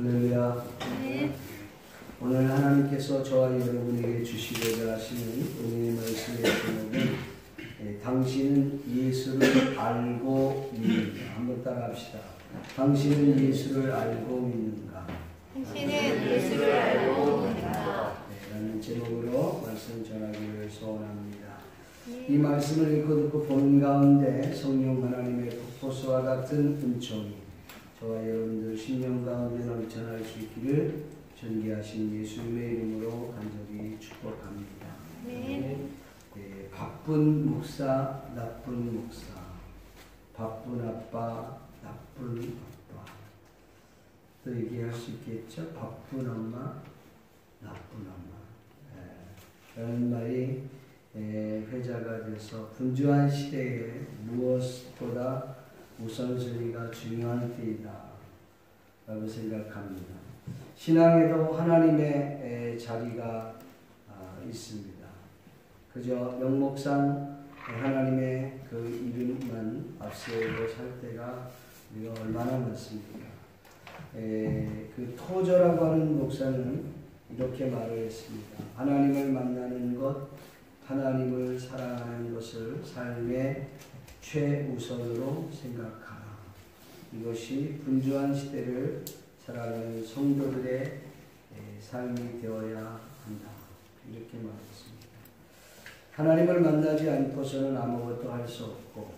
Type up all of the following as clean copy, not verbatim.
할렐루야. 네. 오늘 하나님께서 저와 여러분에게 주시고자 하시는 은혜의 말씀의 제목은 당신은 예수를 알고 믿는가. 한번 따라합시다. 당신은 예수를 알고 믿는가. 당신은 예수를 알고 믿는가. 라는 제목으로 말씀 전하기를 소원합니다. 이 말씀을 읽고 듣고 보는 가운데 성령 하나님의 폭포수와 같은 은총이 저와 여러분들 심령 가운데 넘쳐날 수 있기를 존귀하신 예수님의 이름으로 간절히 축복합니다. 네. 바쁜 목사, 나쁜 목사, 바쁜 아빠, 나쁜 아빠. 또 얘기할 수 있겠죠? 바쁜 엄마, 나쁜 엄마. 라는 말이 회자가 돼서 분주한 시대에 무엇보다 우선순위가 중요한 때이다 라고 생각합니다. 신앙에도 하나님의 자리가 있습니다. 그저 명목상 하나님의 그 이름만 앞세우고 살 때가 우리가 얼마나 많습니까? 그 토저라고 하는 목사는 이렇게 말을 했습니다. 하나님을 만나는 것, 하나님을 사랑하는 것을 삶의 최우선으로 생각하라. 이것이 분주한 시대를 살아가는 성도들의 삶이 되어야 한다. 이렇게 말했습니다. 하나님을 만나지 않고서는 아무것도 할 수 없고,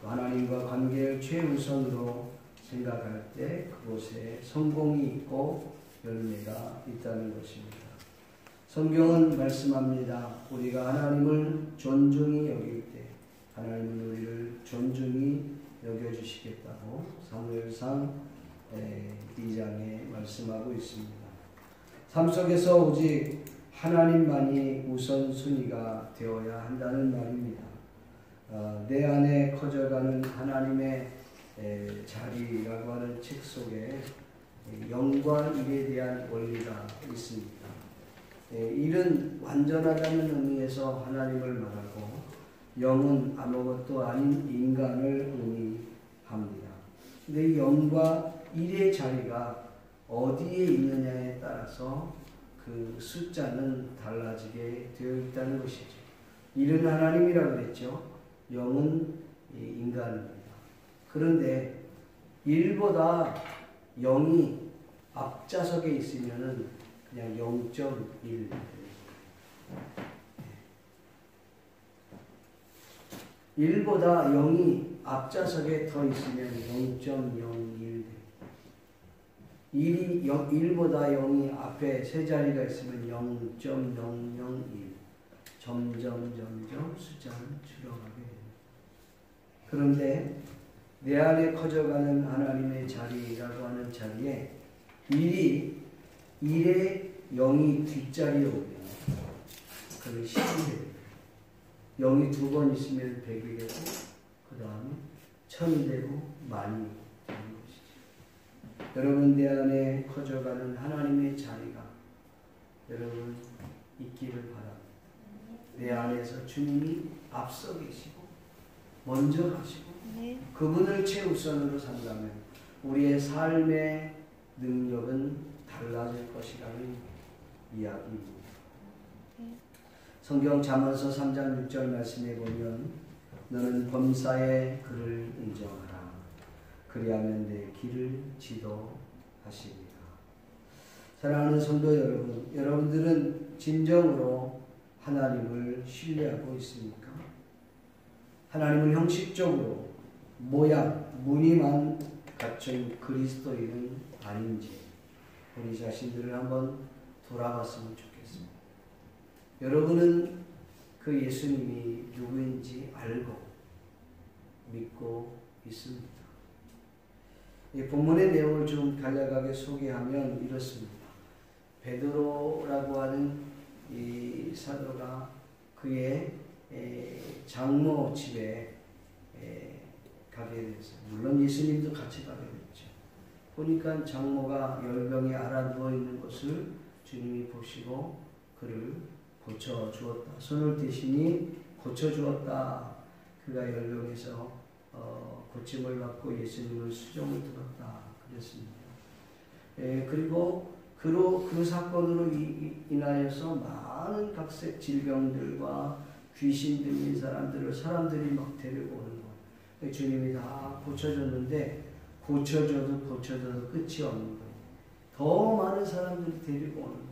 하나님과 관계를 최우선으로 생각할 때 그곳에 성공이 있고 열매가 있다는 것입니다. 성경은 말씀합니다. 우리가 하나님을 존중히 여길 때 하나님은 우리를 존중히 여겨주시겠다고 사무엘상 2장에 말씀하고 있습니다. 삶 속에서 오직 하나님만이 우선순위가 되어야 한다는 말입니다. 내 안에 커져가는 하나님의 자리라고 하는 책 속에 영과 일에 대한 원리가 있습니다. 일은 완전하다는 의미에서 하나님을 말하고 영은 아무것도 아닌 인간을 의미합니다. 근데 이 영과 일의 자리가 어디에 있느냐에 따라서 그 숫자는 달라지게 되어 있다는 것이죠. 일은 하나님이라고 그랬죠. 영은 인간입니다. 그런데 일보다 영이 앞좌석에 있으면은 그냥 0.1. 일보다 0이 앞좌석에 더 있으면 0.01. 1보다 0이 앞에 세 자리가 있으면 0.001. 점점 숫자는 줄어가게 됩니다. 그런데 내 안에 커져가는 하나님의 자리라고 하는 자리에 1의 0이 뒷자리에 오면 그게 10이 됩니다. 0이 두 번 있으면 100이 되고 그 다음에 1000이 되고 만이 되는 것이죠. 여러분 내 안에 커져가는 하나님의 자리가 여러분 있기를 바랍니다. 내 안에서 주님이 앞서 계시고 먼저 가시고 그분을 최우선으로 산다면 우리의 삶의 능력은 달라질 것이라는 이야기입니다. 성경 잠언서 3장 6절 말씀에 보면 너는 범사의 그를 인정하라. 그리하면 내 길을 지도하시리라. 사랑하는 성도 여러분, 여러분들은 진정으로 하나님을 신뢰하고 있습니까? 하나님을 형식적으로 모양, 무늬만 갖춘 그리스도인은 아닌지 우리 자신들을 한번 돌아봤으면 좋겠습니다. 여러분은 그 예수님이 누구인지 알고 믿고 있습니다. 이 본문의 내용을 좀 간략하게 소개하면 이렇습니다. 베드로라고 하는 이 사도가 그의 장모 집에 가게 됐어요. 물론 예수님도 같이 가게 됐죠. 보니까 장모가 열병에 알아 누워 있는 것을 주님이 보시고 그를 고쳐 주었다. 손을 대시니 고쳐 주었다. 그가 열병에서 고침을 받고 예수님을 수종을 들었다. 그랬습니다. 그리고 그 사건으로 인하여서 많은 각색 질병들과 귀신 들린 사람들이 막 데리고 오는 거예요. 주님이 다 고쳐줬는데 고쳐줘도 끝이 없는 거예요. 더 많은 사람들이 데리고 오는 거예요.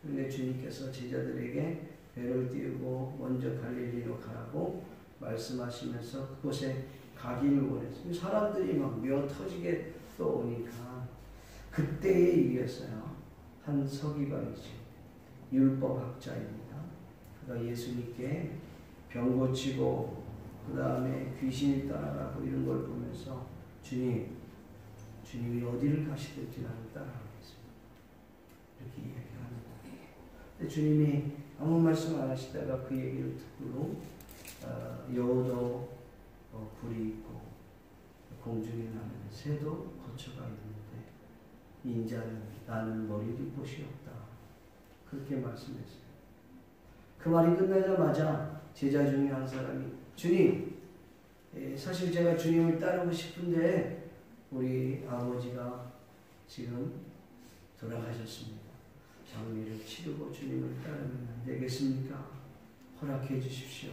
그런데 주님께서 제자들에게 배를 띄우고 먼저 갈릴리로 가라고 말씀하시면서 그곳에 가기를 원했어요. 사람들이 막 미어 터지게 또 오니까 그때에 이겼어요. 한 서기관이죠. 율법학자입니다. 그가 예수님께 병 고치고 그 다음에 귀신이 떠나라고 이런 걸 보면서 주님이 어디를 가시든지 나는 따라가겠습니다. 이렇게 이야기합니다. 근데 주님이 아무 말씀 안 하시다가 그 얘기를 듣고 여우도 불이 있고 공중에 나는 새도 거처가 있는데 인자는 나는 머리를 곳이 없다. 그렇게 말씀했어요. 그 말이 끝나자마자 제자 중에 한 사람이 주님, 사실 제가 주님을 따르고 싶은데 우리 아버지가 지금 돌아가셨습니다. 장례를 치르고 주님을 따르면 안 되겠습니까? 허락해 주십시오.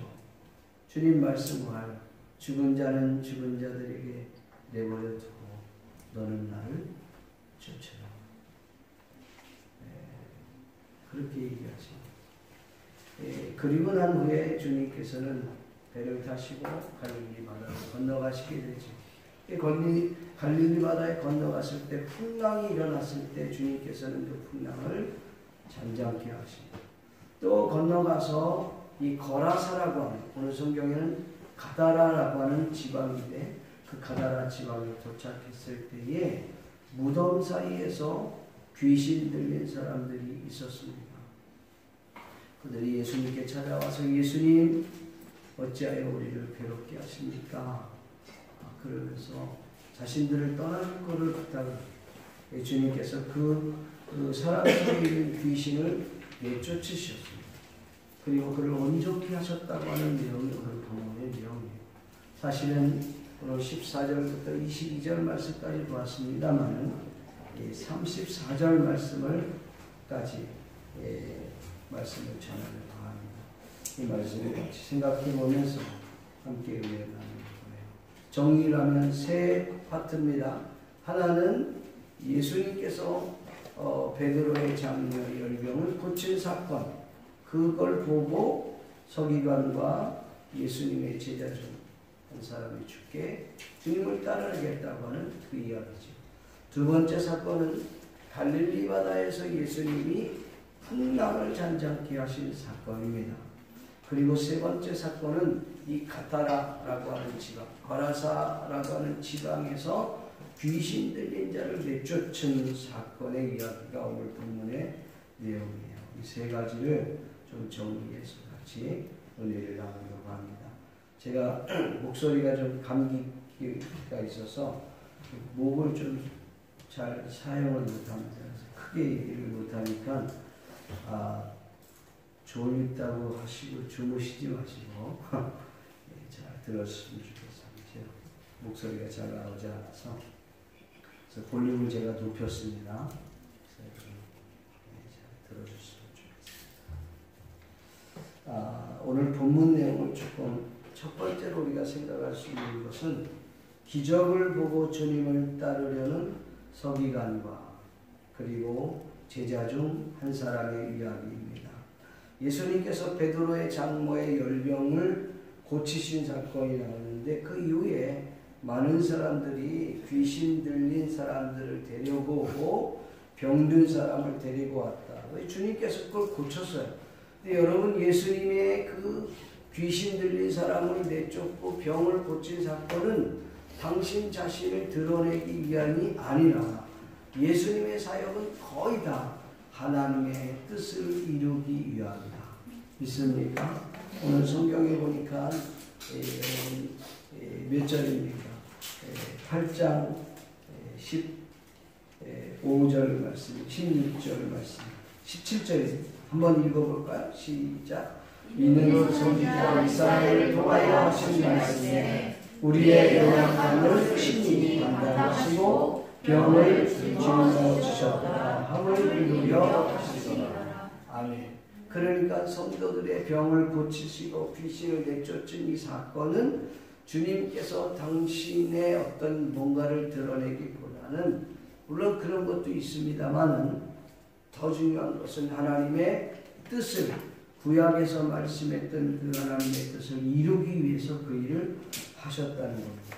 주님 말씀을 죽은 자는 죽은 자들에게 내버려 두고 너는 나를 쫓으라. 그렇게 얘기하십니다. 그리고 난 후에 주님께서는 배를 타시고 갈릴리 바다로 건너가시게 되죠. 갈릴리 바다에 건너갔을 때 풍랑이 일어났을 때 주님께서는 그 풍랑을 잠잠케 하십니다. 또 건너가서 이 거라사라고 하는, 오늘 성경에는 가다라라고 하는 지방인데 그 가다라 지방에 도착했을 때에 무덤 사이에서 귀신 들린 사람들이 있었습니다. 그들이 예수님께 찾아와서 예수님 어찌하여 우리를 괴롭게 하십니까? 그러면서 자신들을 떠나는 것을 부탁을 주님께서 그 사람 속에 있는 귀신을 내쫓으셨습니다. 그리고 그를 온전케 하셨다고 하는 내용이 오늘 본문의 내용이에요. 사실은 오늘 14절부터 22절 말씀까지 보았습니다만 34절 말씀을까지 말씀을 전하려고 합니다. 이 말씀을 같이 생각해 보면서 함께 은혜를 나누는 거예요. 정리를 하면 세 파트입니다. 하나는 예수님께서 베드로의 장녀 열병을 고친 사건, 그걸 보고 서기관과 예수님의 제자 중 한 사람이 죽게 주님을 따르겠다고 하는 그 이야기죠. 두 번째 사건은 갈릴리 바다에서 예수님이 풍랑을 잔잔케 하신 사건입니다. 그리고 세 번째 사건은 이 가다라라고 하는 지방, 거라사라고 하는 지방에서 귀신 들린 자를 내쫓은 사건의 이야기가 오늘 본문의 내용이에요. 이 세 가지를 좀 정리해서 같이 은혜를 나누려고 합니다. 제가 목소리가 좀 감기가 있어서 목을 좀 잘 사용을 못합니다. 크게 얘기를 못하니까 졸립다고 하시고 주무시지 마시고 잘 들었으면 좋겠습니다. 목소리가 잘 나오지 않아서 그래서 볼륨을 제가 높였습니다. 잘 들어주시면 좋겠습니다. 오늘 본문 내용을 조금 첫 번째로 우리가 생각할 수 있는 것은 기적을 보고 주님을 따르려는 서기관과 그리고 제자 중 한 사람의 이야기입니다. 예수님께서 베드로의 장모의 열병을 고치신 사건이 나오는데 그 이후에 많은 사람들이 귀신 들린 사람들을 데리고 오고 병든 사람을 데리고 왔다. 주님께서 그걸 고쳤어요. 근데 여러분, 예수님의 그 귀신 들린 사람을 내쫓고 병을 고친 사건은 당신 자신을 드러내기 위함이 아니라 예수님의 사역은 거의 다 하나님의 뜻을 이루기 위함이다. 믿습니까? 오늘 성경에 보니까 몇 절입니까? 8장 15절 말씀, 16절 말씀, 17절 한번 읽어볼까요? 시작. 이는 성지자 이스라엘을 통하여 하신 말씀에 우리의 연약함을 친히 감당하시고 병을 짊어지셨다 함을 이루려 하시더라. 아멘. 그러니까 성도들의 병을 고치시고 귀신을 내쫓은 이 사건은 주님께서 당신의 어떤 뭔가를 드러내기보다는, 물론 그런 것도 있습니다만은 더 중요한 것은 하나님의 뜻을, 구약에서 말씀했던 그 하나님의 뜻을 이루기 위해서 그 일을 하셨다는 겁니다.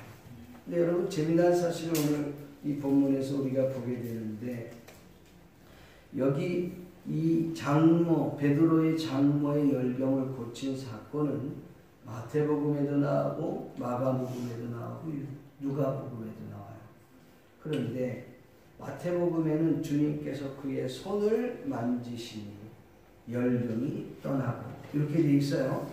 근데 여러분, 재미난 사실을 오늘 이 본문에서 우리가 보게 되는데, 여기 이 장모, 베드로의 장모의 열병을 고친 사건은 마태복음에도 나오고 마가복음에도 나오고 누가복음에도 나와요. 그런데 마태복음에는 주님께서 그의 손을 만지시니 열병이 떠나고 이렇게 돼 있어요.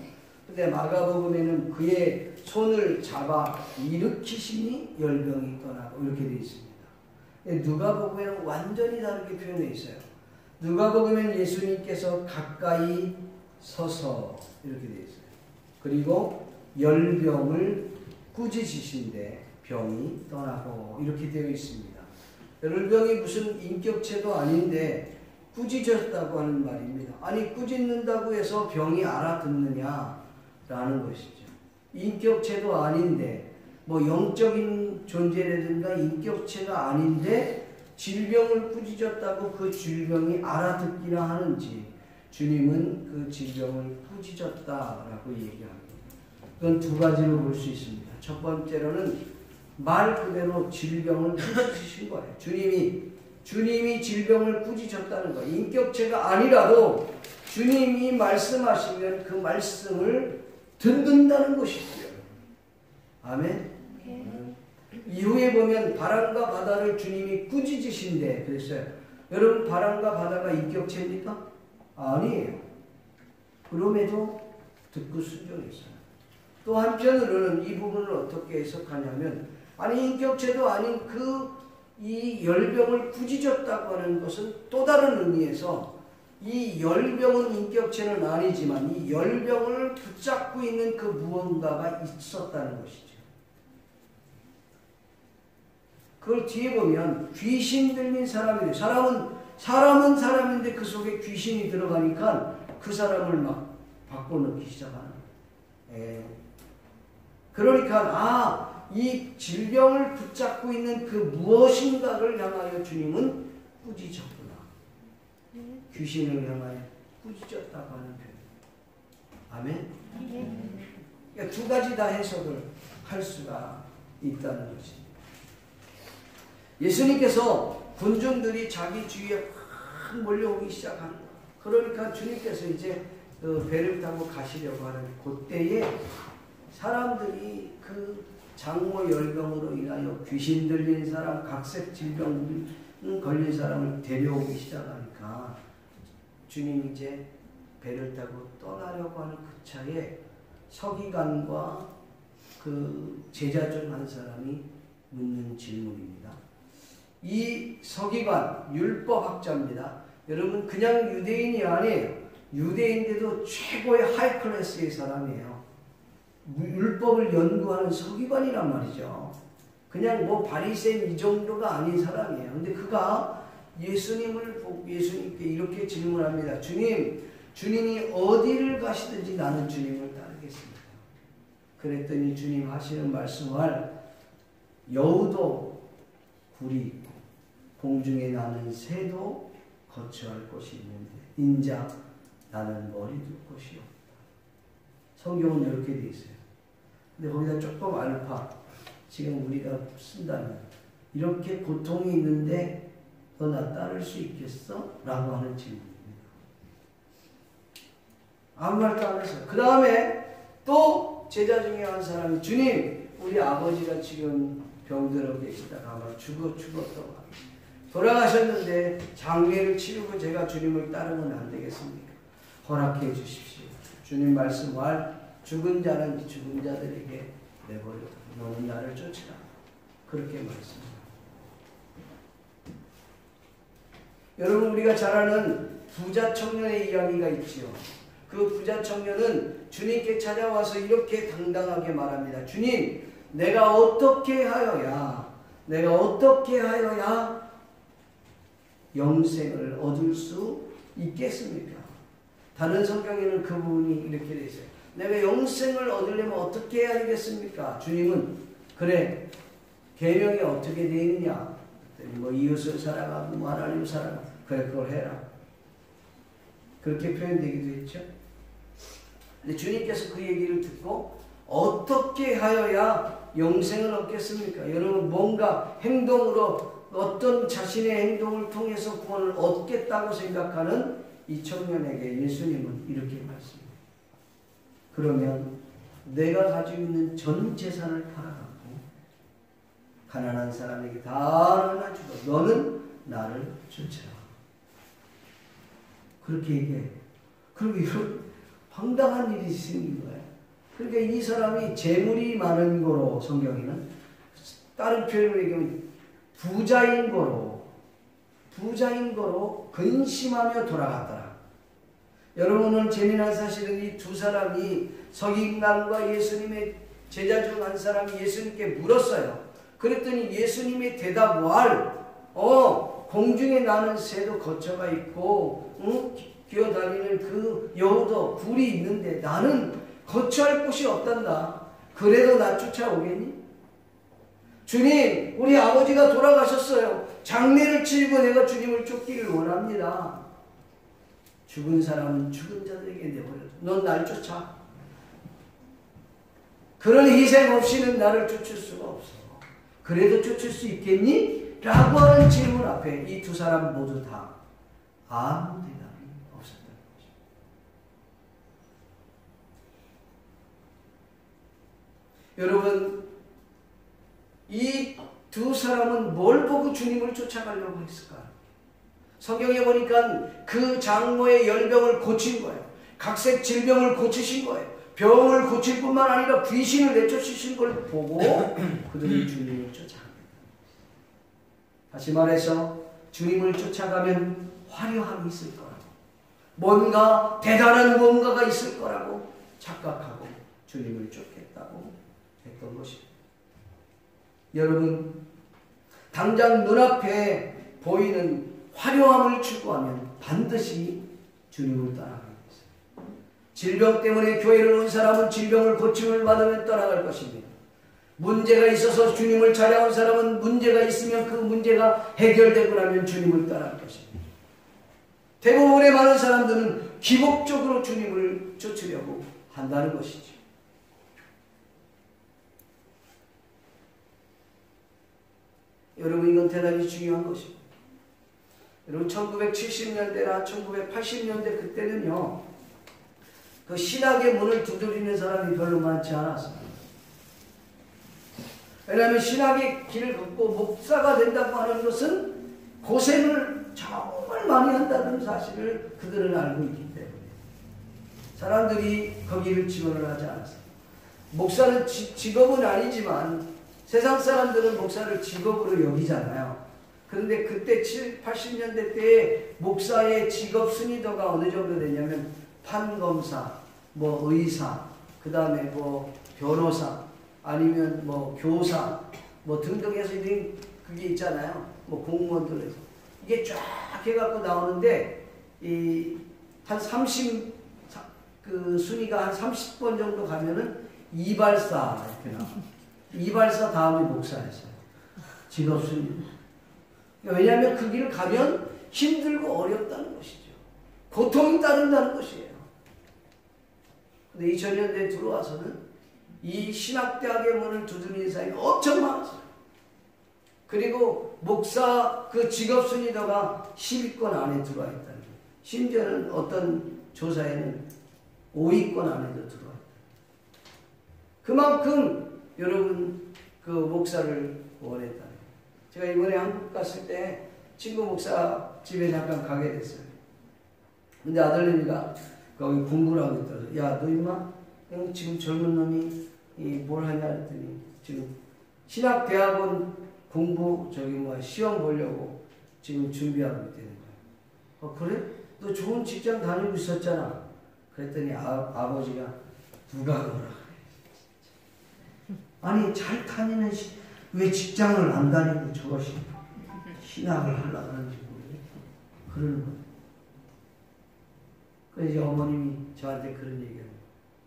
근데 마가복음에는 그의 손을 잡아 일으키시니 열병이 떠나고 이렇게 돼 있습니다. 누가복음에는 완전히 다르게 표현되어 있어요. 누가복음에는 예수님께서 가까이 서서 이렇게 되어 있어요. 그리고 열병을 꾸짖으신데 병이 떠나고 이렇게 되어 있습니다. 열병이 무슨 인격체도 아닌데 꾸짖었다고 하는 말입니다. 아니, 꾸짖는다고 해서 병이 알아듣느냐라는 것이죠. 인격체도 아닌데, 뭐 영적인 존재라든가 인격체가 아닌데 질병을 꾸짖었다고 그 질병이 알아듣기나 하는지, 주님은 그 질병을 꾸짖었다라고 얘기합니다. 그건 두 가지로 볼 수 있습니다. 첫 번째로는 말 그대로 질병을 꾸짖으신 거예요. 주님이 질병을 꾸짖었다는 거예요. 인격체가 아니라도 주님이 말씀하시면 그 말씀을 듣는다는 것이죠. 아멘. 이후에 보면 바람과 바다를 주님이 꾸짖으신데 그랬어요. 여러분, 바람과 바다가 인격체입니까? 아니에요. 그럼에도 듣고 순종했어요. 또 한편으로는 이 부분을 어떻게 해석하냐면, 아니, 인격체도 아닌 이 열병을 꾸짖었다고 하는 것은 또 다른 의미에서 이 열병은 인격체는 아니지만 이 열병을 붙잡고 있는 그 무언가가 있었다는 것이죠. 그걸 뒤에 보면 귀신 들린 사람이래. 사람은 사람인데 그 속에 귀신이 들어가니까 그 사람을 막 바꿔놓기 시작하는 거예요. 그러니까 이 질병을 붙잡고 있는 그 무엇인가를 향하여 주님은 꾸짖었구나. 귀신을 향하여 꾸짖었다고 하는 표현. 아멘? 그러니까 두 가지 다 해석을 할 수가 있다는 것입니다. 예수님께서 군중들이 자기 주위에 확 몰려오기 시작하는 거예요. 그러니까 주님께서 이제 배를 타고 가시려고 하는 그때에 사람들이 그 장모 열병으로 인하여 귀신 들린 사람, 각색 질병 걸린 사람을 데려오기 시작하니까 주님이 이제 배를 타고 떠나려고 하는 그 차에 서기관과 그 제자 중 한 사람이 묻는 질문입니다. 이 서기관, 율법학자입니다. 여러분, 그냥 유대인이 아니에요. 유대인데도 최고의 하이클래스의 사람이에요. 율법을 연구하는 서기관이란 말이죠. 그냥 뭐 바리새인 이 정도가 아닌 사람이에요. 근데 그가 예수님을 보고 예수님께 이렇게 질문합니다. 주님이 어디를 가시든지 나는 주님을 따르겠습니다. 그랬더니 주님 하시는 말씀을 여우도 굴이 있고 공중에 나는 새도 거처할 곳이 있는데 인자 나는 머리 둘 곳이 없다. 성경은 이렇게 돼 있어요. 근데 거기다 조금 알파, 지금 우리가 쓴다면 이렇게 고통이 있는데 너 나 따를 수 있겠어? 라고 하는 질문입니다. 아무 말도 안 했어요. 그 다음에 또 제자 중에 한 사람이 주님, 우리 아버지가 지금 병들어 계시다가 아마 죽었다고 돌아가셨는데 장례를 치르고 제가 주님을 따르면 안 되겠습니까? 허락해 주십시오. 주님 말씀할 죽은 자는 죽은 자들에게 내버려 너는 나를 쫓으라. 그렇게 말씀합니다. 여러분, 우리가 잘 아는 부자 청년의 이야기가 있지요. 그 부자 청년은 주님께 찾아와서 이렇게 당당하게 말합니다. 주님, 내가 어떻게 하여야 내가 어떻게 하여야 영생을 얻을 수 있겠습니까? 다른 성경에는 그 부분이 이렇게 되어 있어요. 내가 영생을 얻으려면 어떻게 해야 되겠습니까? 주님은 그래 계명이 어떻게 되어 있느냐? 뭐 이웃을 사랑하고 뭐 하나님을 사랑하고 그래 그걸 해라. 그렇게 표현되기도 했죠. 근데 주님께서 그 얘기를 듣고 어떻게 하여야 영생을 얻겠습니까? 여러분 뭔가 행동으로 어떤 자신의 행동을 통해서 구원을 얻겠다고 생각하는 이 청년에게 예수님은 이렇게 말씀합니다. 그러면 내가 가지고 있는 전 재산을 팔아갖고 가난한 사람에게 다 나눠주고 너는 나를 쫓아라. 그렇게 얘기해. 그리고 이런 황당한 일이 생긴 거예요. 그러니까 이 사람이 재물이 많은 거로 성경에는 다른 표현으로 얘기하면 부자인 거로 근심하며 돌아갔더라. 여러분 오늘 재미난 사실은 이 두 사람이 서기관과 예수님의 제자 중 한 사람이 예수님께 물었어요. 그랬더니 예수님의 대답 공중에 나는 새도 거처가 있고 기어다니는 그 여우도 굴이 있는데 나는 거처할 곳이 없단다. 그래도 나 쫓아오겠니? 주님, 우리 아버지가 돌아가셨어요. 장례를 치르고 내가 주님을 쫓기를 원합니다. 죽은 사람은 죽은 자들에게 내버려둬. 넌 날 쫓아. 그런 희생 없이는 나를 쫓을 수가 없어. 그래도 쫓을 수 있겠니? 라고 하는 질문 앞에 이 두 사람 모두 다 아무 대답이 없었다는 것입니다. 여러분, 이 두 사람은 뭘 보고 주님을 쫓아가려고 했을까요? 성경에 보니까 그 장모의 열병을 고친 거예요. 각색 질병을 고치신 거예요. 병을 고칠 뿐만 아니라 귀신을 내쫓으신 걸 보고 그들이 주님을 쫓아갑니다. 다시 말해서 주님을 쫓아가면 화려함이 있을 거라고, 뭔가 대단한 뭔가가 있을 거라고 착각하고 주님을 쫓겠다고 했던 것입니다. 여러분, 당장 눈앞에 보이는 화려함을 추구하면 반드시 주님을 따라갑니다. 질병 때문에 교회를 온 사람은 질병을 고침을 받으면 떠나갈 것입니다. 문제가 있어서 주님을 찾아온 사람은 문제가 있으면 그 문제가 해결되고 나면 주님을 따라갈 것입니다. 대부분의 많은 사람들은 기복적으로 주님을 쫓으려고 한다는 것이죠. 여러분, 이건 대단히 중요한 것입니다. 여러분, 1970년대나 1980년대 그때는요, 그 신학의 문을 두드리는 사람이 별로 많지 않았습니다. 왜냐하면 신학의 길을 걷고 목사가 된다고 하는 것은 고생을 정말 많이 한다는 사실을 그들은 알고 있기 때문에 사람들이 거기를 지원을 하지 않았어요. 목사는 직업은 아니지만 세상 사람들은 목사를 직업으로 여기잖아요. 그런데 그때 70, 80년대 때에 목사의 직업 순위도가 어느 정도 되냐면 판검사, 뭐 의사, 그 다음에 뭐 변호사, 아니면 뭐 교사, 뭐 등등 해서 그게 있잖아요. 뭐 공무원들에서. 이게 쫙 해갖고 나오는데, 한 30, 그 순위가 한 30번 정도 가면은 이발사, 이렇게 나와. 이발사 다음에 목사였어요. 직업 순위. 왜냐하면 그 길을 가면 힘들고 어렵다는 것이죠. 고통이 따른다는 것이에요. 근데 2000년대에 들어와서는 이 신학대학의 문을 두드리는 사람이 엄청 많았어요. 그리고 목사 그 직업 순위도가 10위권 안에 들어와 있다는 거예요. 심지어는 어떤 조사에는 5위권 안에도 들어와 있다. 그만큼 여러분 그 목사를 원했다는 거예요. 제가 이번에 한국 갔을 때 친구 목사 집에 잠깐 가게 됐어요. 근데 아들내미가 거기 공부를 하고 있더라고요. 야, 너 임마 지금 젊은 놈이 뭘 하냐 했더니 지금 신학대학원 공부 시험 보려고 지금 준비하고 있다는 거야. 그래? 너 좋은 직장 다니고 있었잖아. 그랬더니 아버지가 누가 그러라 그래. 아니 잘 다니는 왜 직장을 안 다니고 저것이 신학을 하려고 하는지 모르겠어. 그러는 거예요. 그래서 이제 어머님이 저한테 그런 얘기합니다.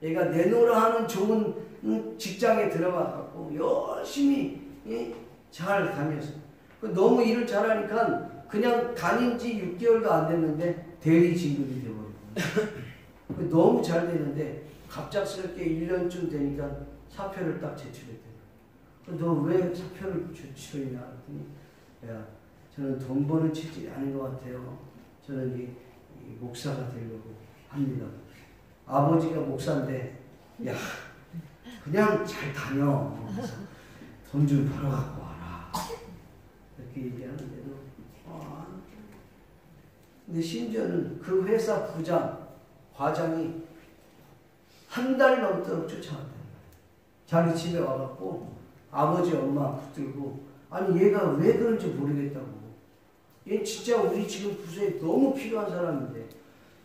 얘가 내놓으라 하는 좋은 직장에 들어가갖고 열심히 잘 다녔어. 너무 일을 잘하니까 그냥 다닌 지 6개월도 안 됐는데 대리 진급이 되어버리고 너무 잘 되는데 갑작스럽게 1년쯤 되니까 사표를 딱 제출했대요. 너 왜 사표를 제출했냐 했더니 야, 저는 돈 버는 체질이 아닌 것 같아요. 저는 이 목사가 되려고 합니다. 아버지가 목사인데 야 그냥 잘 다녀. 돈 좀 벌어갖고 와라. 이렇게 얘기하는데도 근데 심지어는 그 회사 부장, 과장이 한 달 넘도록 쫓아왔대요. 자기 집에 와갖고 아버지 엄마 붙들고 아니 얘가 왜 그런지 모르겠다고. 얘 진짜 우리 지금 부서에 너무 필요한 사람인데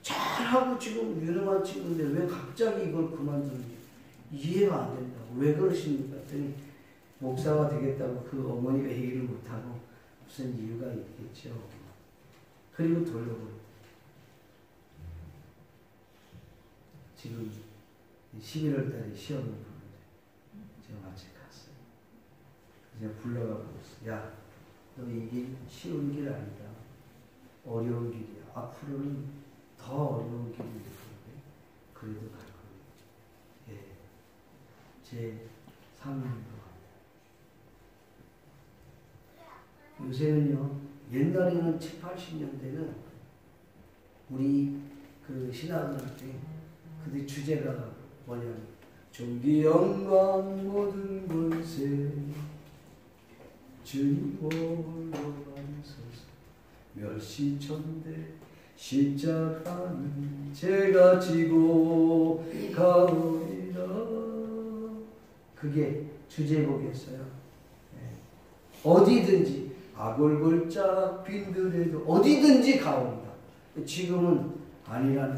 잘하고 지금 유능한 친구인데 왜 갑자기 이걸 그만두는지 이해가 안 된다고. 왜 그러십니까? 했더니 목사가 되겠다고 그 어머니가 얘기를 못하고 무슨 이유가 있겠죠. 그리고 돌려버렸어요. 지금 11월 달에 시험을 보는데 제가 마치 갔어요. 그래서 불러가고 있어요. 야, 너 이게 쉬운 길 아니다. 어려운 길이야. 앞으로는 더 어려운 길이 될 건데 그래도 갈 거예요. 예, 제 3년도 요새는요, 옛날에는 70, 80년대는 우리 그 신학원한테 그때 주제가 뭐냐면 존귀 영광 모든 권세 주님 홀로 받으소서 멸시천대 십자가는 제가 지고 가오리라. 그게 주제곡이었어요. 어디든지 아골골짝 빈들에도 어디든지 가옵니다. 지금은 아니라는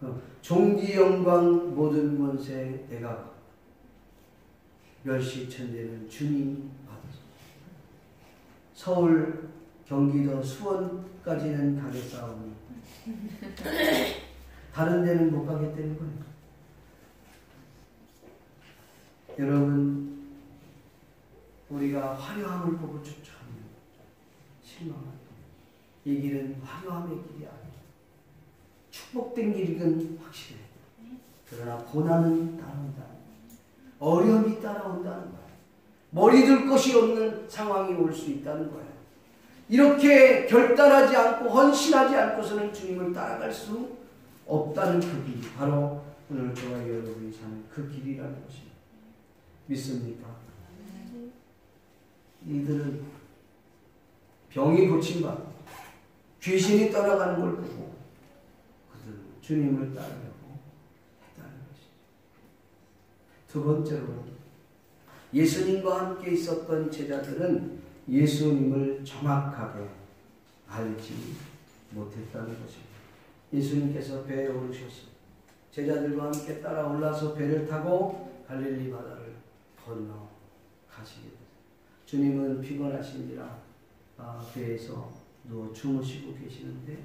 거예요. 존귀 영광 모든 권세 내가 멸시천대는 주님이 받으소서. 서울 경기도 수원까지는 가겠사오니 다른 데는 못 가겠다는 거예요. 여러분 우리가 화려함을 보고 쫓아가는 실망합니다. 이 길은 화려함의 길이 아니에요. 축복된 길은 확실해요. 그러나 고난은 따라온다. 어려움이 따라온다는 거예요. 머리둘 것이 없는 상황이 올 수 있다는 거예요. 이렇게 결단하지 않고 헌신하지 않고서는 주님을 따라갈 수 없다는 그 길, 바로 오늘 저와 여러분이 사는 그 길이라는 것입니다. 믿습니까? 이들은 병이 고침받고 귀신이 떠나가는 걸 보고 그들은 주님을 따르려고 했다는 것이죠. 두 번째로 예수님과 함께 있었던 제자들은 예수님을 정확하게 알지 못했다는 것입니다. 예수님께서 배에 오르셔서 제자들과 함께 따라 올라서 배를 타고 갈릴리 바다를 건너 가시게 됐습니다. 주님은 피곤하신지라 배에서 누워 주무시고 계시는데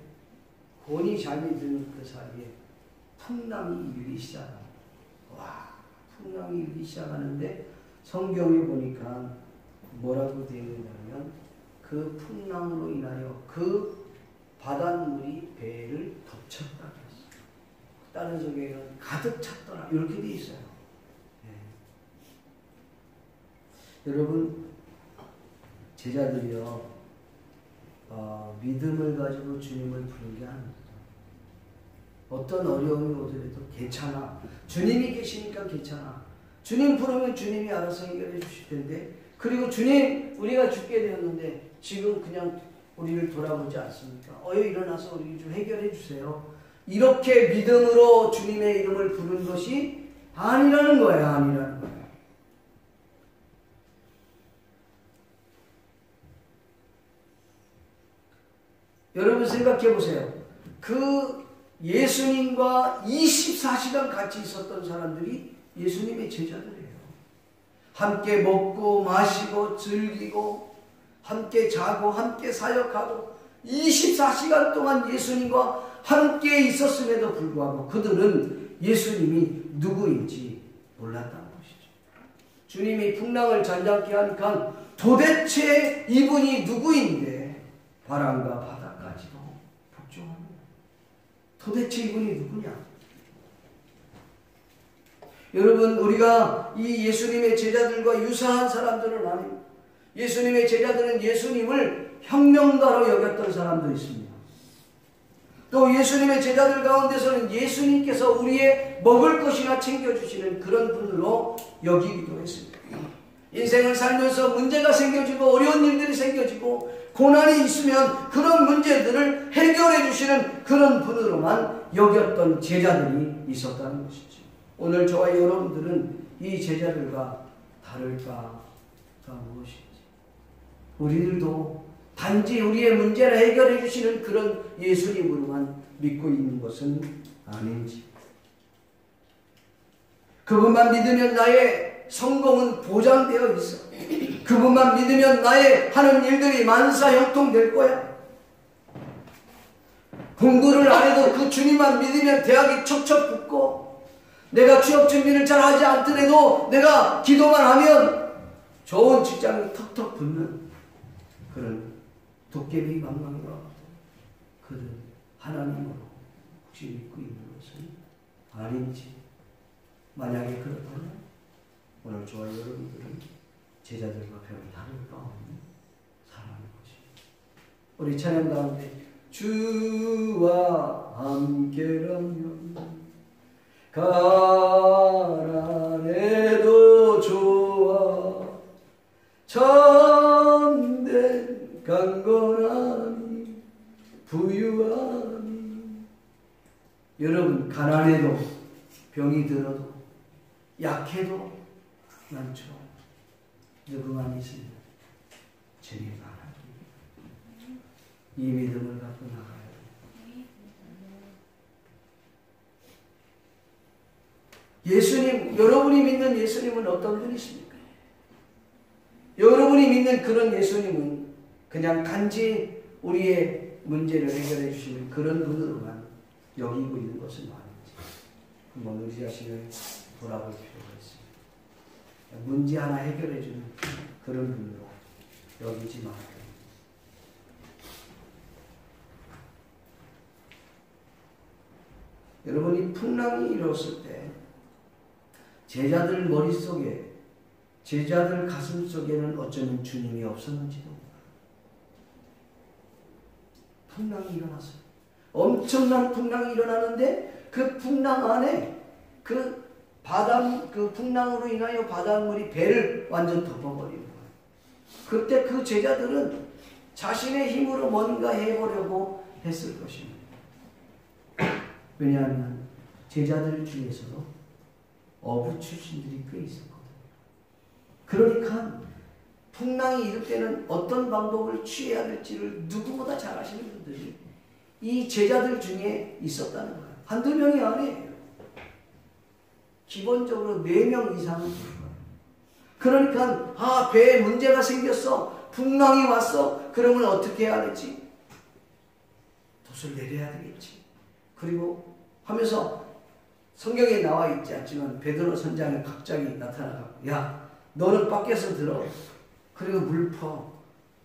곤히 잠이 드는 그 사이에 풍랑이 일기 시작합니다. 와, 풍랑이 일기 시작하는데 성경에 보니까 뭐라고 되어 있냐면 그 풍랑으로 인하여 그 바닷물이 배를 덮쳤다 그랬어요. 다른 성경에는 가득 찼더라 이렇게 되어 있어요. 여러분 제자들이요 믿음을 가지고 주님을 부르게 하는 거죠. 어떤 어려움이 오더라도 괜찮아. 주님이 계시니까 괜찮아. 주님 부르면 주님이 알아서 해결해 주실 텐데 그리고 주님 우리가 죽게 되었는데 지금 그냥 우리를 돌아보지 않습니까? 일어나서 우리 좀 해결해 주세요. 이렇게 믿음으로 주님의 이름을 부르는 것이 아니라는 거예요. 아니라는 거예요. 여러분 생각해 보세요. 그 예수님과 24시간 같이 있었던 사람들이 예수님의 제자들이에요. 함께 먹고 마시고 즐기고 함께 자고 함께 사역하고 24시간 동안 예수님과 함께 있었음에도 불구하고 그들은 예수님이 누구인지 몰랐다는 것이죠. 주님이 풍랑을 잔잔케 하니까 도대체 이분이 누구인데 바람과 바다까지도 복종합니다. 도대체 이분이 누구냐? 여러분, 우리가 이 예수님의 제자들과 유사한 사람들은 아닙니다. 예수님의 제자들은 예수님을 혁명가로 여겼던 사람도 있습니다. 또 예수님의 제자들 가운데서는 예수님께서 우리의 먹을 것이나 챙겨주시는 그런 분으로 여기기도 했습니다. 인생을 살면서 문제가 생겨지고 어려운 일들이 생겨지고 고난이 있으면 그런 문제들을 해결해 주시는 그런 분으로만 여겼던 제자들이 있었다는 것이죠. 오늘 저와 여러분들은 이 제자들과 다를까가 무엇인지, 우리들도 단지 우리의 문제를 해결해 주시는 그런 예수님으로만 믿고 있는 것은 아닌지, 그분만 믿으면 나의 성공은 보장되어 있어, 그분만 믿으면 나의 하는 일들이 만사형통될 거야, 공부를 안 해도 그 주님만 믿으면 대학이 척척 붙고, 내가 취업 준비를 잘 하지 않더라도 내가 기도만 하면 좋은 직장이 턱턱 붙는 그런 도깨비 방망이와 그런 하나님으로 혹시 믿고 있는 것은 아닌지, 만약에 그렇다면 오늘 저와 여러분들은 제자들과 별로 다를 바 없는 사람인 것입니다. 우리 찬양 가운데 주와 함께라면 가난해도 좋아 참된 강건함이 부유함이. 여러분, 가난해도 병이 들어도 약해도 많죠. 누구만 있으면 주님 하나님 이 믿음을 갖고 나가요. 예수님, 여러분이 믿는 예수님은 어떤 분이십니까? 여러분이 믿는 그런 예수님은 그냥 단지 우리의 문제를 해결해 주시는 그런 분으로만 여기고 있는 것은 아닌지 한번 우리 자신을 돌아볼 필요가 있습니다. 문제 하나 해결해 주는 그런 분으로 여기지 말아요. 여러분이 풍랑이 일었을 때 제자들 머릿속에, 제자들 가슴 속에는 어쩌면 주님이 없었는지도 몰라요. 풍랑이 일어났어요. 엄청난 풍랑이 일어나는데 그 풍랑 안에 그 풍랑으로 인하여 바닷물이 배를 완전 덮어버리는 거예요. 그때 그 제자들은 자신의 힘으로 뭔가 해보려고 했을 것입니다. 왜냐하면 제자들 중에서도 어부 출신들이 꽤 있었거든요. 그러니까 풍랑이 이럴 때는 어떤 방법을 취해야 될지를 누구보다 잘 아시는 분들이 이 제자들 중에 있었다는 거예요. 한두 명이 아니에요. 기본적으로 4명 이상은 될 거예요. 그러니까 배에 문제가 생겼어, 풍랑이 왔어, 그러면 어떻게 해야 되지? 돛을 내려야 되겠지. 그리고 하면서 성경에 나와 있지 않지만 베드로 선장이 갑자기 나타나고, 야, 너는 밖에서 들어. 그리고 물 퍼.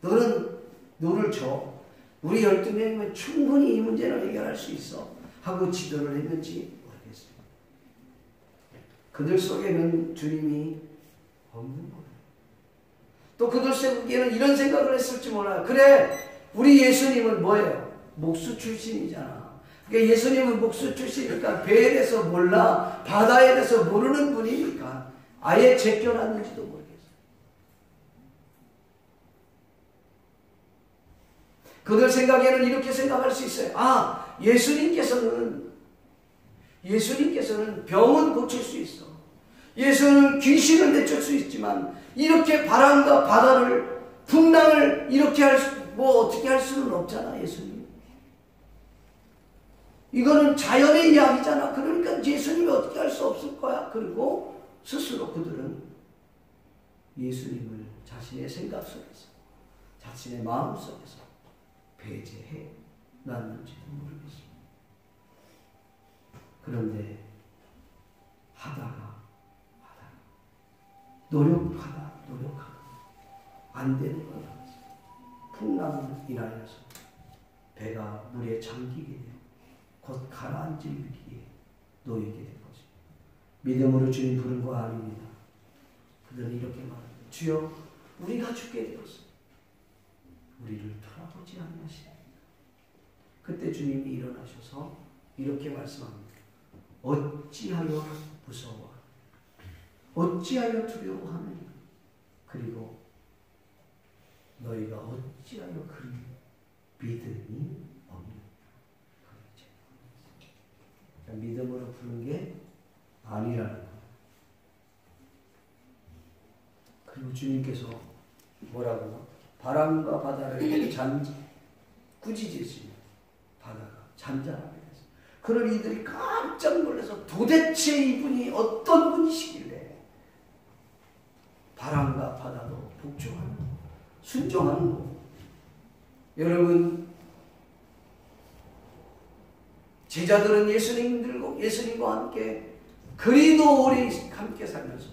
너는 노를 줘. 우리 12명이면 충분히 이 문제를 해결할 수 있어. 하고 지도를 했는지 모르겠습니다. 그들 속에는 주님이 없는 거예요. 또 그들 속에는 이런 생각을 했을지 몰라요. 그래, 우리 예수님은 뭐예요? 목수 출신이잖아. 그러니까 예수님은 목수 출신이니까 배에 대해서 몰라, 바다에 대해서 모르는 분이니까 아예 제껴놨는지도 모르겠어요. 그들 생각에는 이렇게 생각할 수 있어요. 예수님께서는 병은 고칠 수 있어. 예수는 귀신을 내쫓을 수 있지만 이렇게 바람과 바다를, 풍랑을 이렇게 어떻게 할 수는 없잖아, 예수님. 이거는 자연의 이야기잖아. 그러니까 예수님이 어떻게 할 수 없을 거야. 그리고 스스로 그들은 예수님을 자신의 생각 속에서, 자신의 마음 속에서 배제해 놨는지도 모르겠습니다. 그런데 하다가 노력하다 안 되는 것 같아서 풍랑을 인하여서 배가 물에 잠기게 되어 곧 가라앉을 위기에 놓이게 된 것입니다. 믿음으로 주님 부른 거 아닙니다. 그들은 이렇게 말합니다. 주여, 우리가 죽게 되었어. 우리를 돌아보지 않으시네. 그때 주님이 일어나셔서 이렇게 말씀합니다. 어찌하여 무서워? 어찌하여 두려워하느냐? 그리고 너희가 어찌하여 그리 믿음이 없느냐? 그러니까 믿음으로 부른 게 아니라는 거예요. 그리고 주님께서 뭐라고? 바람과 바다를 꾸짖으시며 바다가 잔잔하게 됐어요. 그런 이들이 깜짝 놀라서 도대체 이분이 어떤 분이시길래 바람과 바다도 복종하는 거, 순종하는 거. 여러분, 제자들은 예수님과 함께 그리도 오래 함께 살면서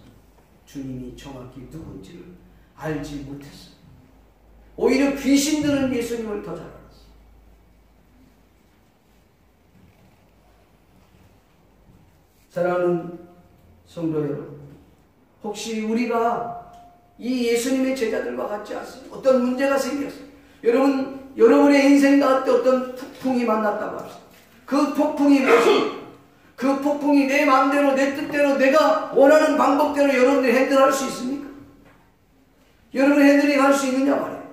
주님이 정확히 누군지를 알지 못했어요. 오히려 귀신들은 예수님을 더 잘 알았어요. 사랑하는 성도 여러분, 혹시 우리가 이 예수님의 제자들과 같지 않습니까? 어떤 문제가 생겼어요. 여러분의 인생 가운데 어떤 폭풍이 만났다고 합시다. 그 폭풍이 무엇입니까? 그 폭풍이 내 마음대로, 내 뜻대로, 내가 원하는 방법대로 여러분들이 핸들할 수 있습니까? 여러분이 핸들링 할 수 있느냐 말이에요.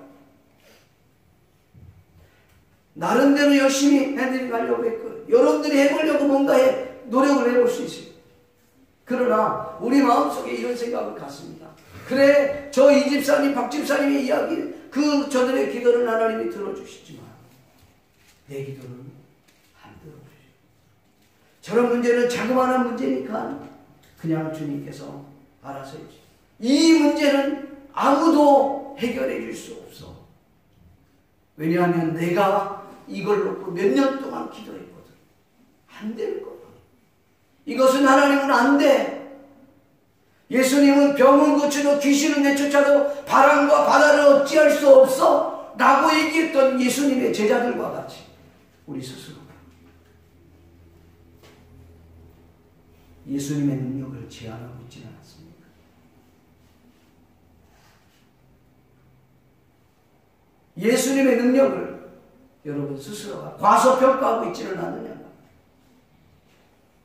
나름대로 열심히 핸들링 하려고 했고, 여러분들이 해보려고 뭔가에 노력을 해볼 수 있어요. 그러나 우리 마음속에 이런 생각을 갖습니다. 그래, 저 이 집사님, 박 집사님의 이야기, 저들의 기도를 하나님이 들어주시지만 내 기도는 안 들어주시고, 저런 문제는 자그마한 문제니까 그냥 주님께서 알아서 해주세요. 이 문제는 아무도 해결해 줄 수 없어. 왜냐하면 내가 이걸 놓고 몇 년 동안 기도했거든. 안 되는 거야. 이것은 하나님은 안 돼. 예수님은 병은 고치고 귀신은 내쫓아도 바람과 바다를 어찌할 수 없어 라고 얘기했던 예수님의 제자들과 같이 우리 스스로 예수님의 능력을 제한하고 있지는 않습니다. 예수님의 능력을 여러분 스스로가 과소평가하고 있지는 않느냐.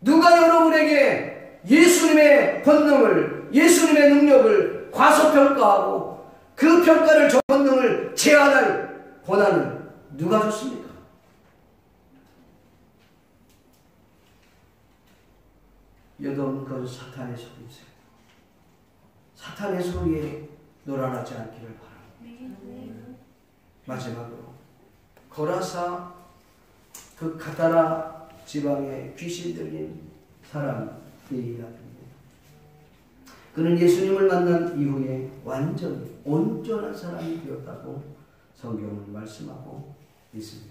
누가 여러분에게 예수님의 권능을, 예수님의 능력을 과소평가하고 그 평가를, 저 권능을 제한할 권한을 누가 줬습니까? 여러분, 그건 사탄의 소리세요. 사탄의 소리에 놀아나지 않기를 바랍니다. 마지막으로 거라사 그 가다라 지방에 귀신 들린 사람의 이야기입니다. 그는 예수님을 만난 이후에 완전히 온전한 사람이 되었다고 성경은 말씀하고 있습니다.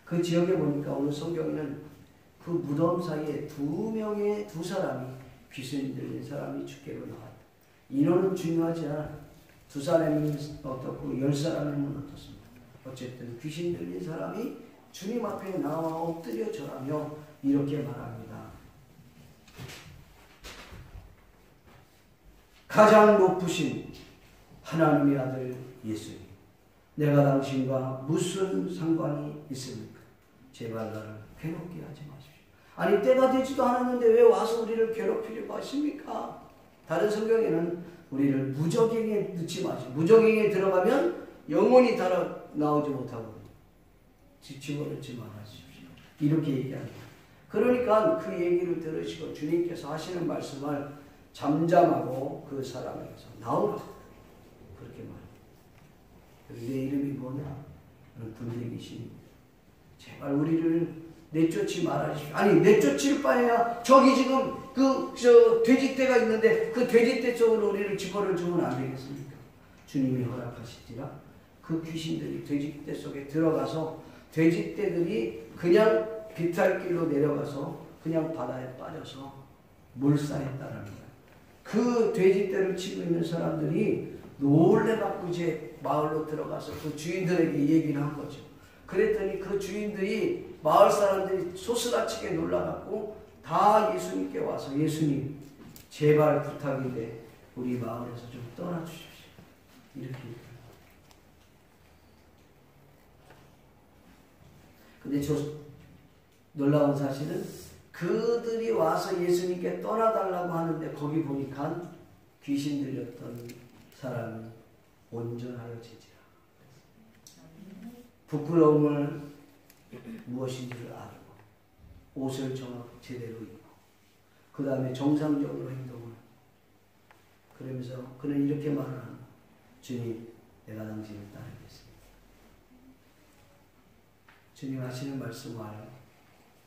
그 지역에 보니까 오늘 성경에는 그 무덤 사이에 두 사람이 귀신 들린 사람이 주께로 나왔다. 인원은 중요하지 않아. 2사람이면 어떻고 10사람이면 어떻습니까? 어쨌든 귀신 들린 사람이 주님 앞에 나와 엎드려 절하며 이렇게 말합니다. 가장 높으신 하나님의 아들 예수님, 내가 당신과 무슨 상관이 있습니까? 제발 나를 괴롭게 하지 마십시오. 아니, 때가 되지도 않았는데 왜 와서 우리를 괴롭히려고 하십니까? 다른 성경에는 우리를 무적행에 넣지 마십시오. 무적행에 들어가면 영원히 달아 나오지 못하고 집어넣지 말아주십시오. 이렇게 얘기합니다. 그러니까 그 얘기를 들으시고 주님께서 하시는 말씀을 잠잠하고 그 사람에게서 나오라. 그렇게 말합니다. 내 이름이 뭐냐? 분쟁이십니다. 제발 우리를 내쫓지 말아주십시오. 아니 내쫓을 바에야 저기 지금 저 돼지떼가 있는데 그 돼지떼 쪽으로 우리를 집어를 주면 안 되겠습니까? 주님이 허락하시지라 그 귀신들이 돼지떼 속에 들어가서 돼지떼들이 그냥 비탈길로 내려가서 그냥 바다에 빠져서 몰살했다라는 거예요. 그 돼지떼를 치고 있는 사람들이 놀래갖고 이제 마을로 들어가서 그 주인들에게 얘기를 한 거죠. 그랬더니 그 주인들이 마을 사람들이 소스라치게 놀라갖고 다 예수님께 와서 예수님 제발 부탁인데 우리 마을에서 좀 떠나주십시오. 이렇게 얘기해요. 근데 저 놀라운 사실은 그들이 와서 예수님께 떠나달라고 하는데 거기 보니까 귀신 들렸던 사람이 온전하여지지라. 부끄러움을 무엇인지를 알고 옷을 정확히 제대로 입고 그 다음에 정상적으로 행동을 그러면서 그는 이렇게 말을 합니다. 주님 내가 당신을 따르겠습니다. 주님 하시는 말씀 알아요.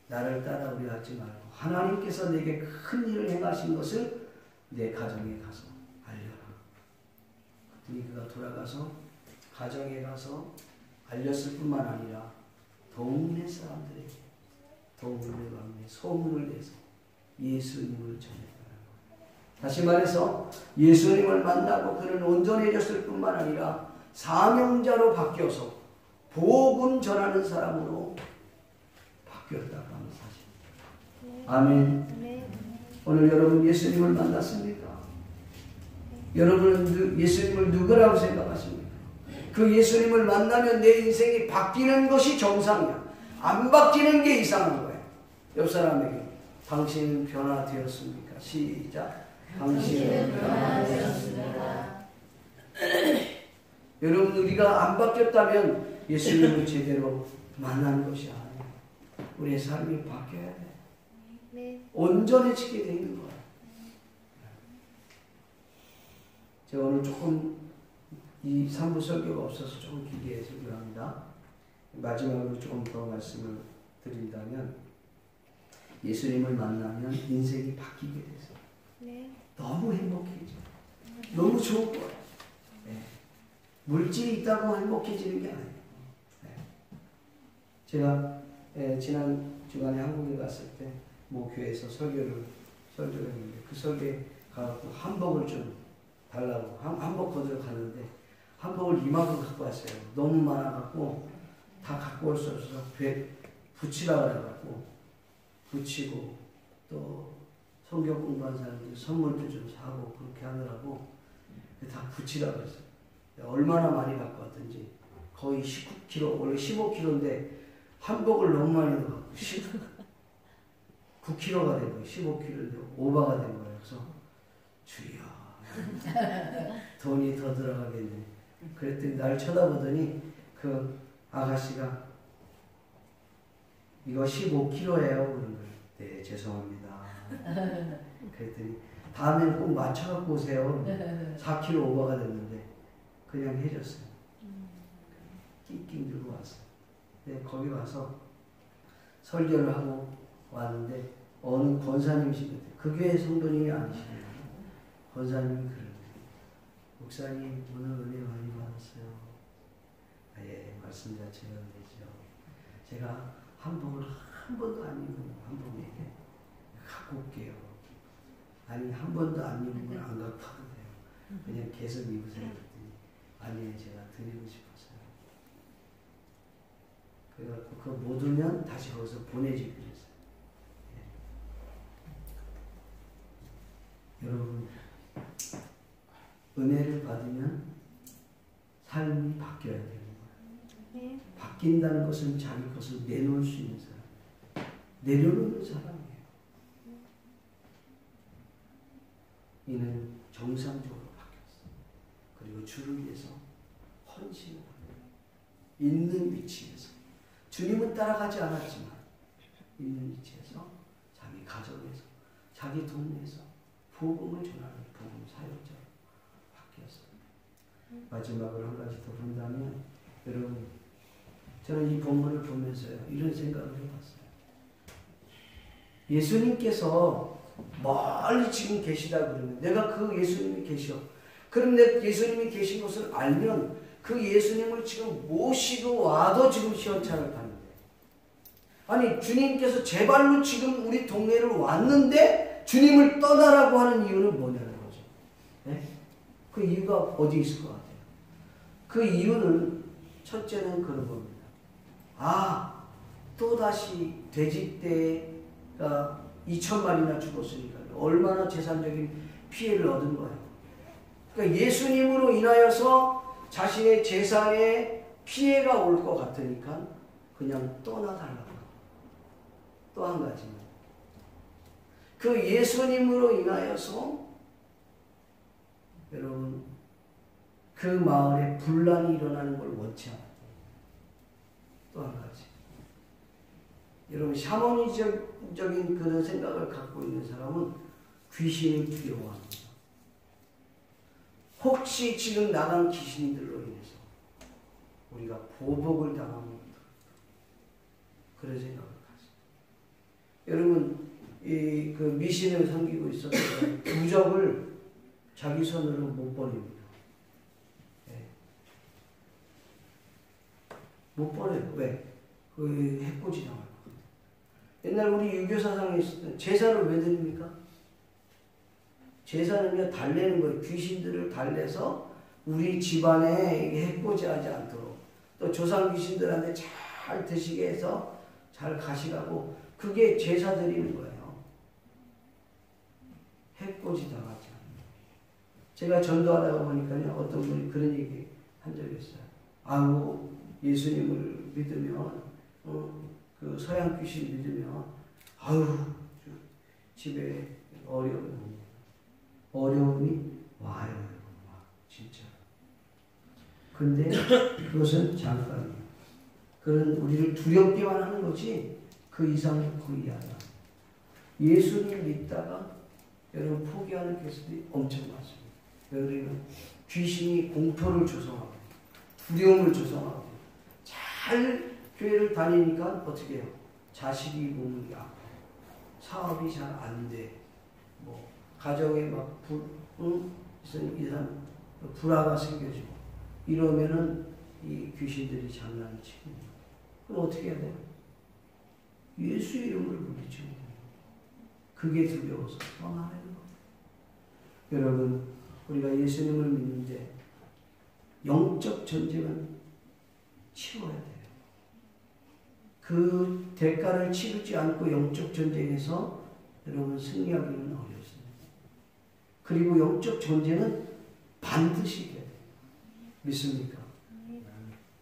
나를 따라오려 하지 말고 하나님께서 내게 큰 일을 행하신 것을 내 가정에 가서 알려라. 그랬더니 그가 돌아가서 가정에 가서 알렸을 뿐만 아니라 동네 사람들에게 동네 방에 소문을 내서 예수님을 전했다. 다시 말해서 예수님을 만나고 그는 온전해졌을 뿐만 아니라 사명자로 바뀌어서 복음 전하는 사람으로 바뀌었다고 하는 사실. 아멘. 오늘 여러분 예수님을 만났습니까? 여러분은 예수님을 누구라고 생각하십니까? 그 예수님을 만나면 내 인생이 바뀌는 것이 정상이야. 안 바뀌는 게 이상한 거예요. 옆 사람에게 당신은 변화되었습니까? 시작. 당신은 변화되었습니다. 여러분 우리가 안 바뀌었다면 예수님을 제대로 만난 것이 아니에요. 우리의 삶이 바뀌어야 돼. 네. 온전해지게 되는 거예요. 제가 오늘 조금 이 3부 설교가 없어서 조금 길게 설교합니다. 마지막으로 조금 더 말씀을 드린다면 예수님을 만나면 인생이 바뀌게 돼서 네. 너무 행복해져. 너무 좋을 거예요. 네. 물질이 있다고 행복해지는 게 아니에요. 네. 제가 지난 주간에 한국에 갔을 때 뭐 교회에서 설교를 했는데 그 설교에 가서 한복을 좀 달라고 한복 거들어 갔는데 한복을 2만원 갖고 왔어요. 너무 많아갖고 다 갖고 올 수 없어서 붙이라고 해갖고 붙이고 또 성경 공부하는 사람들 선물도 좀 사고 그렇게 하느라고 다 붙이라고 했어요. 얼마나 많이 갖고 왔든지 거의 19kg, 원래 15kg인데 한복을 너무 많이 넣어갖고 9kg가 된 거예요. 15kg인데 오버가 된 거예요. 그래서 주여 돈이 더 들어가겠네. 그랬더니 날 쳐다보더니 그 아가씨가 이거 15kg예요. 그런 거예요. 네, 죄송합니다. 그랬더니 다음에는 꼭 맞춰갖고 오세요. 4kg 오버가 됐는데 그냥 해줬어요. 낑낑 들고 왔어요. 네, 거기 와서 설교를 하고 왔는데 어느 권사님이시거든요. 그 교회 성도님이 아니시네요. 권사님이 그러네요. 목사님 오늘 은혜 많이 받았어요. 아, 예, 말씀 자체가 은혜죠. 제가 한복을 한 번도 안 입은 한복에게 갖고 올게요. 아니 한 번도 안 입은 걸 안 갖고 와도 돼요. 그냥 계속 입으세요. 그랬더니 아니 제가 드리고 싶었어요. 그래갖고 그거 못 오면 다시 거기서 보내주기로 했어요. 예. 여러분 은혜를 받으면 삶이 바뀌어야 되는 거예요. 네. 바뀐다는 것은 자기 것을 내놓을 수 있는 사람, 내려놓는 사람이에요. 이는 정상적으로 바뀌었어. 그리고 주를 위해서 헌신을 하는 있는 위치에서 주님은 따라가지 않았지만 있는 위치에서 자기 가정에서 자기 동네에서 복음을 전하는 복음 사역자로 바뀌었어요. 마지막으로 한 가지 더 본다면 여러분 저는 이 본문을 보면서요 이런 생각을 해봤어요. 예수님께서 멀리 지금 계시다 그러면 내가 그 예수님이 계셔. 그런데 예수님이 계신 것을 알면 그 예수님을 지금 모시고 와도 지금 시원찮을 텐데. 아니 주님께서 제 발로 지금 우리 동네를 왔는데 주님을 떠나라고 하는 이유는 뭐냐는 거죠. 네? 그 이유가 어디 있을 것 같아요? 그 이유는 첫째는 그런 겁니다. 아, 또다시 돼지떼가 2,000마리나 죽었으니까 얼마나 재산적인 피해를 얻은 거예요. 그러니까 예수님으로 인하여서 자신의 재산에 피해가 올 것 같으니까 그냥 떠나달라고. 또 한 가지는 그 예수님으로 인하여서 여러분 그 마을에 분란이 일어나는 걸 원치 않아요. 또 한 가지 여러분 샤머니적인 그런 생각을 갖고 있는 사람은 귀신을 두려워합니다. 혹시 지금 나간 귀신들로 인해서 우리가 보복을 당하면 그런 생각을 가져요. 여러분 그 미신을 섬기고 있었던 부적을 자기 손으로 못 버립니다. 네. 못 버려요. 왜? 그 해코지 당할 거. 옛날 우리 유교사상에 있었던 제사를 왜 드립니까? 제사는요 달래는 거예요. 귀신들을 달래서 우리 집안에 해코지하지 않도록 또 조상 귀신들한테 잘 드시게 해서 잘 가시라고 그게 제사 드리는 거예요. 해코지 당하지 않는. 제가 전도하다가 보니까요 어떤 분이 그런 얘기 한 적이 있어요. 아우 예수님을 믿으면 그 서양 귀신 믿으면 아유 집에 어려움이 와요. 진짜. 근데 그것은 잠깐이에요. 그건 우리를 두렵게만 하는 거지 그 이상의 거의 아니야. 예수님 믿다가 여러분 포기하는 케이스들이 엄청 많습니다. 여러분 귀신이 공포를 조성하고 두려움을 조성하고 잘 교회를 다니니까 어떻게 해요? 자식이 몸이 아파, 사업이 잘 안 돼, 뭐 가정에 막 이상 불화가 생겨지고 이러면은 이 귀신들이 장난을 치고 그럼 어떻게 해야 돼요? 예수 이름을 부르죠. 그게 두려워서 떠나는 거예요. 여러분 우리가 예수님을 믿는데 영적 전쟁은 치러야 돼요. 그 대가를 치르지 않고 영적 전쟁에서 여러분 승리하기는 어렵습니다. 그리고 영적 전쟁은 반드시 이겨야 돼요. 믿습니까?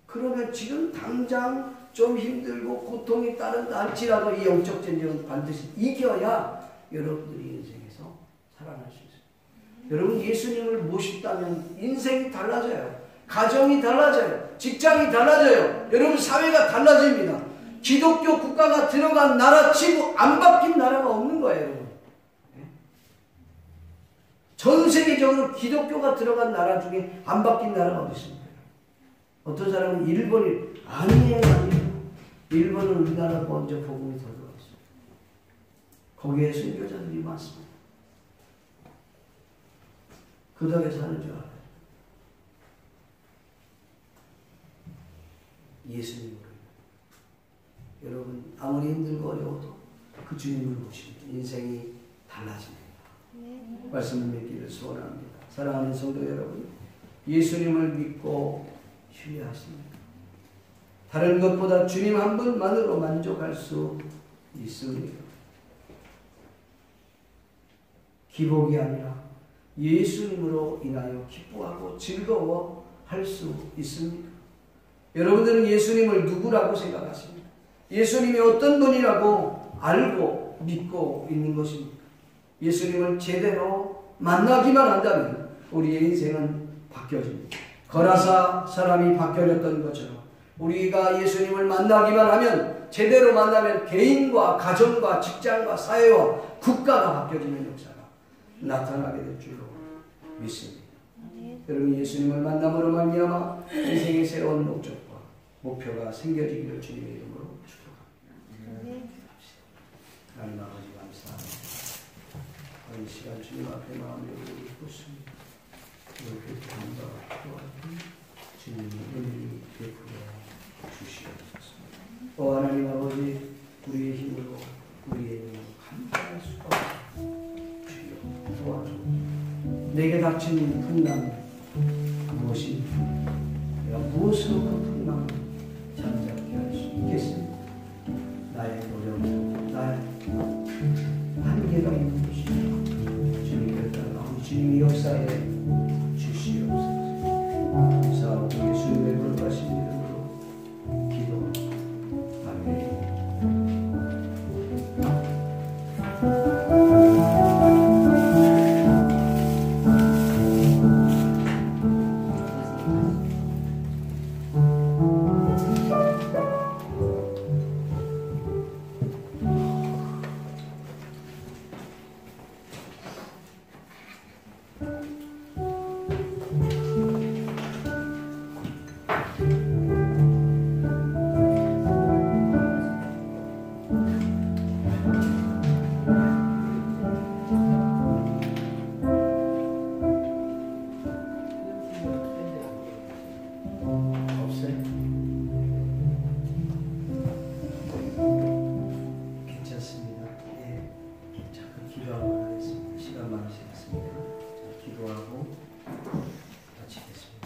그러면 지금 당장 좀 힘들고 고통이 따른다 할지라도 이 영적 전쟁은 반드시 이겨야 여러분들이 인생에서 살아날 수 있어요. 여러분 예수님을 모셨다면 인생이 달라져요. 가정이 달라져요. 직장이 달라져요. 여러분 사회가 달라집니다. 기독교 국가가 들어간 나라 치고 안 바뀐 나라가 없는 거예요. 여러분. 전 세계적으로 기독교가 들어간 나라 중에 안 바뀐 나라가 어디 있습니까? 어떤 사람은 일본이 아니에요. 일본은 우리나라 먼저 복음이 더 들어왔어요. 거기에 순교자들이 많습니다. 그 덕에 사는 줄 알아요. 예수님으로. 여러분 아무리 힘들고 어려워도 그 주님을 모시면 인생이 달라집니다. 말씀을 믿기를 소원합니다. 사랑하는 성도 여러분, 예수님을 믿고 신뢰하십니까? 다른 것보다 주님 한 분만으로 만족할 수 있습니까? 기복이 아니라 예수님으로 인하여 기뻐하고 즐거워할 수 있습니까? 여러분들은 예수님을 누구라고 생각하십니까? 예수님이 어떤 분이라고 알고 믿고 있는 것입니까? 예수님을 제대로 만나기만 한다면 우리의 인생은 바뀌어집니다. 거라사 사람이 바뀌어졌던 것처럼 우리가 예수님을 만나기만 하면 제대로 만나면 개인과 가정과 직장과 사회와 국가가 바뀌어지는 역사가 나타나게 될 줄로 믿습니다. 여러분 예수님을 만남으로 말미암아 인생에 새로운 목적과 목표가 생겨지기를 주님의 이름으로 축복합니다. 하나님 아버지 주님 앞에 마음을 쏟습니다. 이렇게 감사하고 주님의 은혜를 베풀어 주시옵소서. 오 하나님 아버지, 우리의 힘으로 우리의 힘으로 감당할 수가 없어. 주여 도와주옵소서. 내게 닥친 풍랑 무엇이 내가 무엇으로 그 풍랑을 잠잠케 할 수 있겠습니까? 나의 노력으로 나의 한계가 있는 것이죠. 주님께서 따라가고 주님의 역사에 주시옵소서. 감사하고 예수님의 거룩하신 이름으로 기도합니다. 아멘.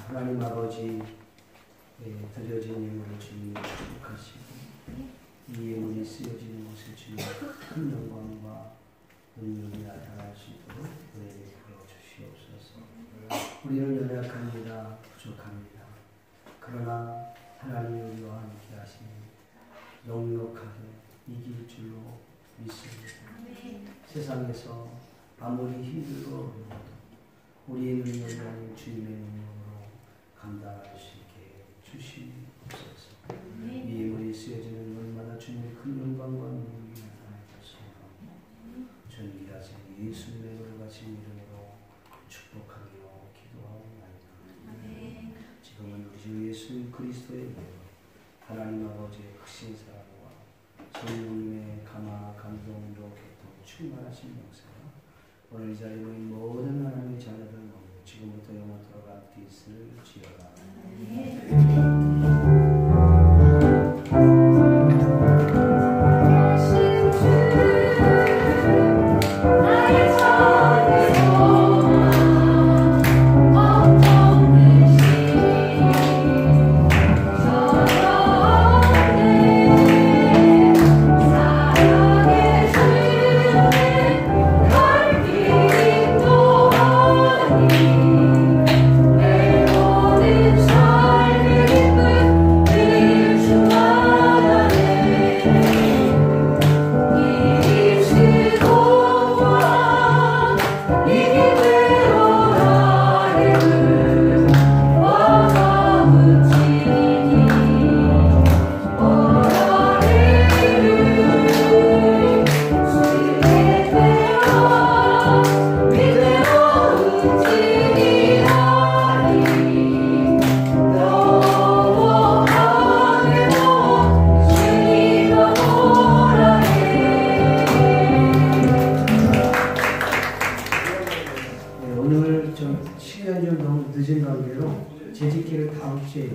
하나님 아버지, 드려진 예물을 주님 축복하시고 이 예물이 쓰여지는 곳에 주님 큰 영광과 능력이 나타날 수 있도록 은혜를 부어주시옵소서. 우리는 연약합니다. 부족합니다. 그러나 하나님이 우리와 함께 하시니 넉넉하게 이길 줄로 믿습니다. 세상에서 아무리 힘들어 보여도 우리의 능력이 아닌 주님의 능력으로 감당할 수 있게 주시옵소서. 이 예물이 쓰여지는 곳마다 주님의 큰 영광과 능력이 나타날 것을 존귀하신 예수님의 거룩하신 이름으로 축복하며 기도하옵나이다. 지금은 우리 주 예수 그리스도의 은혜로 하나님 아버지의 크신 사랑과 성령님의 감화 감동으로 교통 충만하신 역사가 오늘 이 자리에 모인 모든 하나님의 자녀들 모두 지금부터 영원토록 함께 있을지어다. 오늘 좀 시간이 좀 너무 늦은 관계로 재직기를 다음 주에